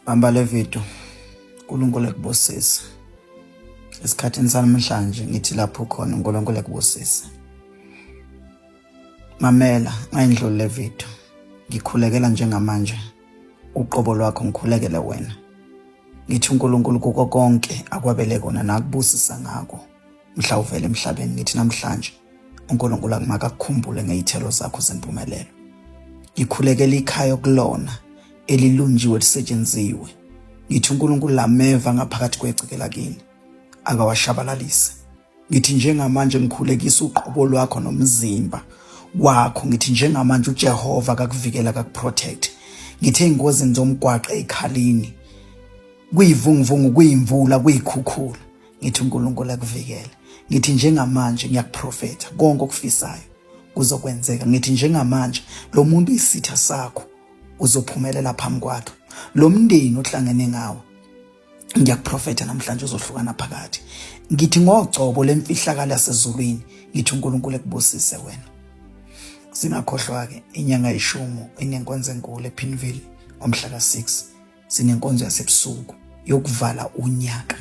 Bamba le video. uNkulunkulu ekubusise. Esikhathini sanamhlanje ngithi lapho khona uNkulunkulu ekubusise. Mamela ngayindlula le video. Ngikhulekela njengamanje. Uqobo lwakho ngikhulekele wena. Ngithi uNkulunkulu kuko konke akwabele kona nakubusisa ngako. Mhla uvele emhlabeni ngithi namhlanje uNkulunkulu akumaka ngezithelo zakho zempumelelo. Ngikhulekela ikhaya kulona elilunjiwe lisetshenziswe. Ngithi uNkulunkulu lameva ngaphakathi kwecikela kini akawashabalalise. Ngithi njengamanje ngikhulekisa uqobo lwakho nomzimba wakho. Ngithi njengamanje uJehova akakuvikela akakuprotect. Ngithi ingozini zomgwaqo ekhalini kuyivunguvungu kuyimvula kuyikhukhula. Ngithi uNkulunkulu akuvikele. Ngithi njengamanje ngiyakuprofeta konke okufisayo kuzokwenzeka. Ngithi njengamanje lo muntu isitha sakho uzophumelela phambi kwakhe. Lo mndeni ohlangene ngawo ngiyakuprofeta namhlanje uzohlukana phakathi. Ngithi ngogcobo lemfihlakalo yasezulwini ngithi uNkulunkulu ekubusise wena. Singakhohlwa ke inyanga yeshumu inenkonzo enkulu ePinville ngomhla ka6. Sinenkonzo yasebusuku yokuvala unyaka.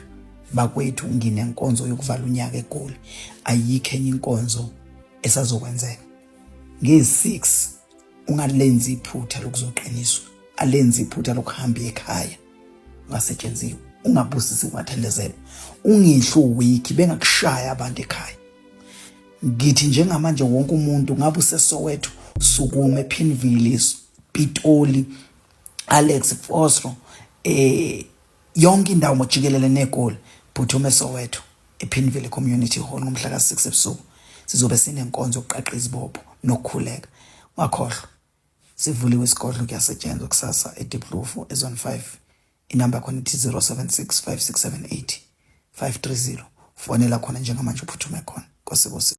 Bakwethu nginenkonzo yokuvala unyaka eGoli. Ayikho enye inkonzo esazokwenzeka. Nge6 ungalenzi iphutha lokuzoqiniswa. Alenzi iphutha lokuhamba ekhaya ngasetshenziswa. Ungabusisi ungathandezela. Ungihlo week bengakushaya abantu ekhaya. Ngithi njengamanje wonke umuntu ngabe useSoweto, Sukuma, ePinville, Pitoli, Alex, Fosro, yonke indawo mojikelele neGoli, phuthuma eSoweto, ePinville Community Hall ngomhla ka6 ebusuku. Sizobe sinenkonzo yokuqaqa izibopho nokukhuleka. Ungakhohlwa. Sivuliwe isigodlo kuyasetshenzwa kusasa eDiplufu ezone 5. Inamba khona ithi 076 5678 530. Fonela khona njengamanje uphuthume khona. Nkosibose.